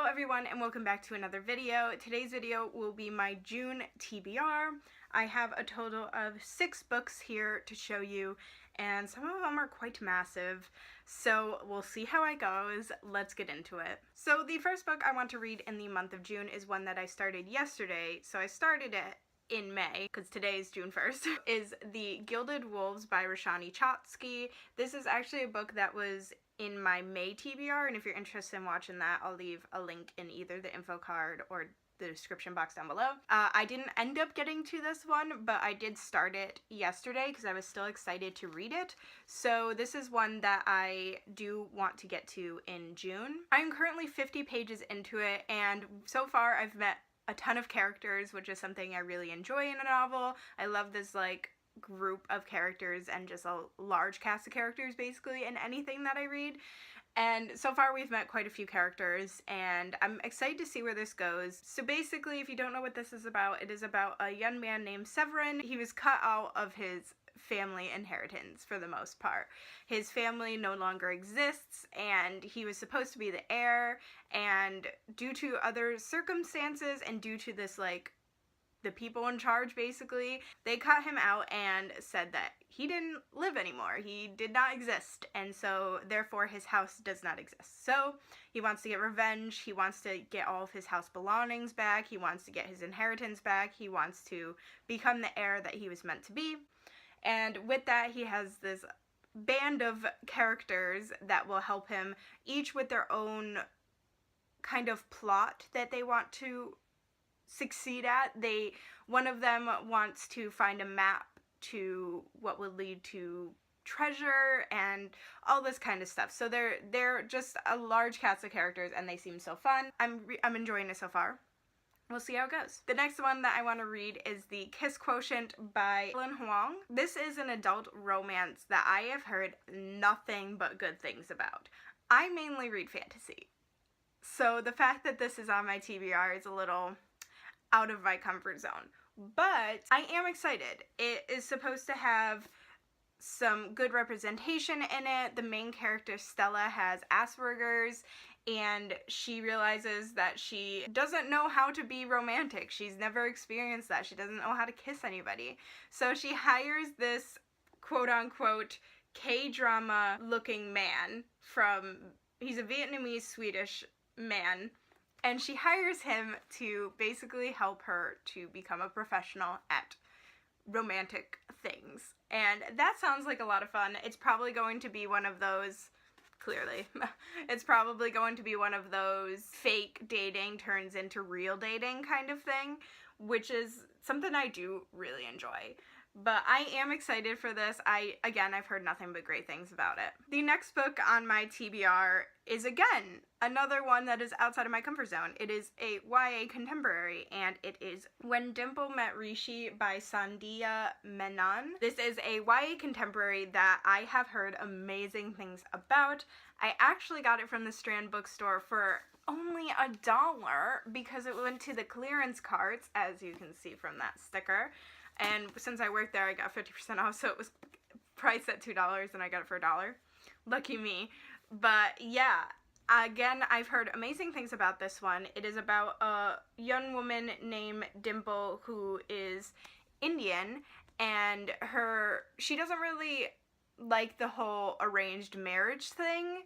everyone and welcome back to another video. Today's video will be my June TBR. I have a total of 6 books here to show you and some of them are quite massive, so we'll see how it goes. Let's get into it. So the first book I want to read in the month of June is one that I started yesterday, so I started it in May, because today is June 1st, is The Gilded Wolves by Roshani Chatzky. This is actually a book that was in my May TBR, and if you're interested in watching that, I'll leave a link in either the info card or the description box down below. I didn't end up getting to this one, but I did start it yesterday because I was still excited to read it. So this is one that I do want to get to in June. I'm currently 50 pages into it, and so far I've met a ton of characters, which is something I really enjoy in a novel. I love this like group of characters and just a large cast of characters basically in anything that I read. And so far we've met quite a few characters and I'm excited to see where this goes. So basically, if you don't know what this is about, it is about a young man named Severin. He was cut out of his family inheritance for the most part. His family no longer exists and he was supposed to be the heir, and due to other circumstances and due to this like the people in charge basically, they cut him out and said that he didn't live anymore. He did not exist, and so therefore his house does not exist. So he wants to get revenge. He wants to get all of his house belongings back. He wants to get his inheritance back. He wants to become the heir that he was meant to be. And with that, he has this band of characters that will help him, each with their own kind of plot that they want to succeed at. One of them wants to find a map to what would lead to treasure and all this kind of stuff. So they're just a large cast of characters and they seem so fun. I'm enjoying it so far. We'll see how it goes. The next one that I want to read is The Kiss Quotient by Huang. This is an adult romance that I have heard nothing but good things about. I mainly read fantasy, so the fact that this is on my TBR is a little out of my comfort zone, but I am excited. It is supposed to have some good representation in it. The main character, Stella, has Asperger's, and she realizes that she doesn't know how to be romantic. She's never experienced that. She doesn't know how to kiss anybody. So she hires this quote-unquote K-drama looking man he's a Vietnamese Swedish man, and she hires him to basically help her to become a professional at romantic things. And that sounds like a lot of fun. It's probably going to be one of those, clearly, it's probably going to be one of those fake dating turns into real dating kind of thing, which is something I do really enjoy. But I am excited for this. I've heard nothing but great things about it. The next book on my TBR is, again, another one that is outside of my comfort zone. It is a YA contemporary, and it is When Dimple Met Rishi by Sandhya Menon. This is a YA contemporary that I have heard amazing things about. I actually got it from the Strand bookstore for only $1 because it went to the clearance carts, as you can see from that sticker. And since I worked there, I got 50% off, so it was priced at $2 and I got it for $1. Lucky me. But yeah, again, I've heard amazing things about this one. It is about a young woman named Dimple who is Indian, and she doesn't really like the whole arranged marriage thing,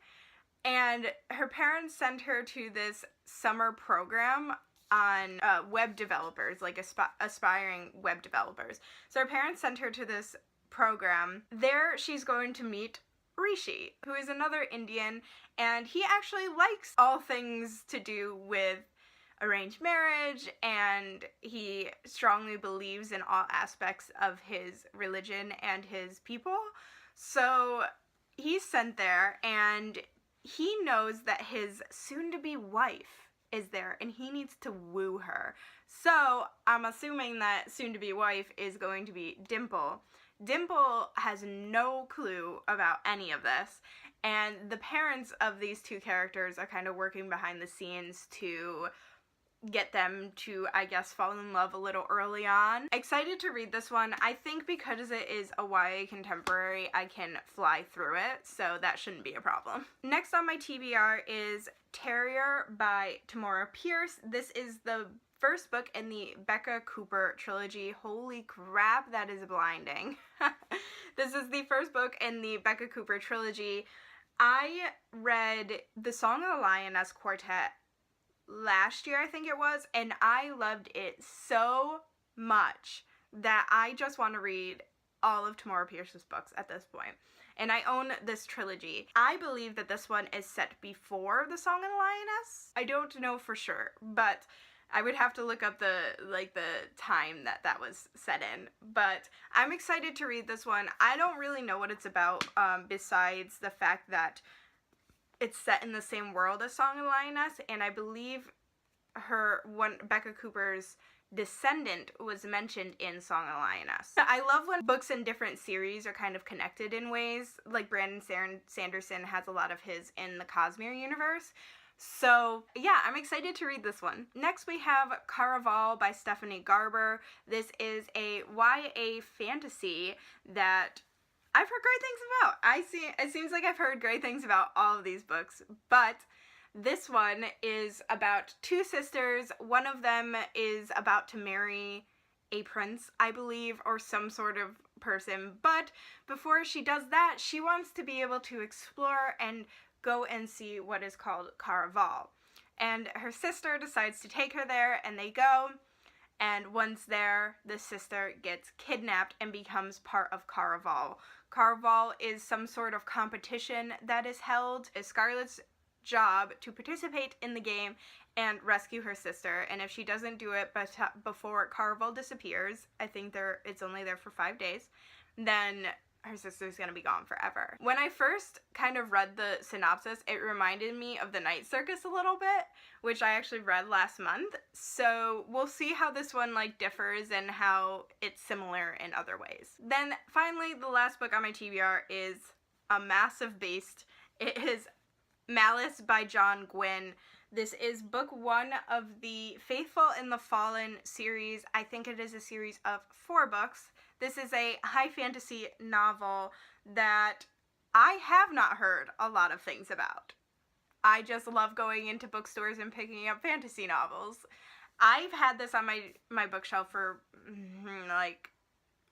and her parents sent her to this summer program on web developers, like aspiring web developers. So her parents sent her to this program. There she's going to meet Rishi, who is another Indian, and he actually likes all things to do with arranged marriage, and he strongly believes in all aspects of his religion and his people. So he's sent there, and he knows that his soon-to-be wife is there and he needs to woo her. So I'm assuming that soon-to-be wife is going to be Dimple. Dimple has no clue about any of this, and the parents of these two characters are kind of working behind the scenes to get them to, I guess, fall in love a little early on. Excited to read this one. I think because it is a YA contemporary, I can fly through it, so that shouldn't be a problem. Next on my TBR is Terrier by Tamora Pierce. This is the first book in the Becca Cooper trilogy. Holy crap, that is blinding. This is the first book in the Becca Cooper trilogy. I read The Song of the Lioness Quartet last year, I think it was, and I loved it so much that I just want to read all of Tamora Pierce's books at this point. And I own this trilogy. I believe that this one is set before The Song of the Lioness. I don't know for sure, but I would have to look up the time that was set in. But I'm excited to read this one. I don't really know what it's about, besides the fact that it's set in the same world as Song of the Lioness, and I believe Becca Cooper's descendant was mentioned in Song of the Lioness. I love when books in different series are kind of connected in ways, like Brandon Sanderson has a lot of his in the Cosmere universe. So yeah, I'm excited to read this one. Next we have Cara Vall by Stephanie Garber. This is a YA fantasy that I've heard great things about. It seems like I've heard great things about all of these books, but this one is about two sisters. One of them is about to marry a prince, I believe, or some sort of person, but before she does that, she wants to be able to explore and go and see what is called Cara Vall. And her sister decides to take her there, and they go. And once there, the sister gets kidnapped and becomes part of Cara Vall. Cara Vall is some sort of competition that is held. It's Scarlett's job to participate in the game and rescue her sister. And if she doesn't do it before Cara Vall disappears, I think it's only there for 5 days, then her sister's gonna be gone forever. When I first kind of read the synopsis, it reminded me of The Night Circus a little bit, which I actually read last month. So we'll see how this one differs and how it's similar in other ways. Then finally, the last book on my TBR is a massive beast. It is Malice by John Gwyn. This is book 1 of the Faithful and the Fallen series. I think it is a series of 4 books. This is a high fantasy novel that I have not heard a lot of things about. I just love going into bookstores and picking up fantasy novels. I've had this on my bookshelf for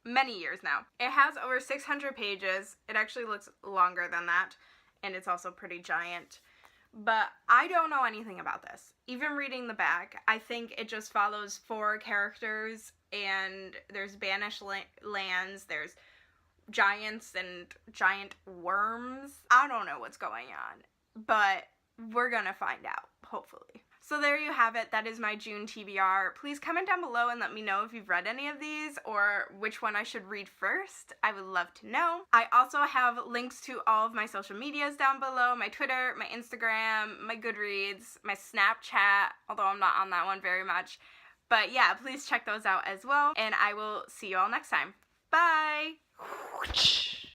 many years now. It has over 600 pages. It actually looks longer than that, and it's also pretty giant. But I don't know anything about this. Even reading the back, I think it just follows 4 characters, and there's banished lands, there's giants and giant worms. I don't know what's going on, but we're gonna find out, hopefully. So there you have it. That is my June TBR. Please comment down below and let me know if you've read any of these or which one I should read first. I would love to know. I also have links to all of my social medias down below. My Twitter, my Instagram, my Goodreads, my Snapchat, although I'm not on that one very much. But yeah, please check those out as well. And I will see you all next time. Bye!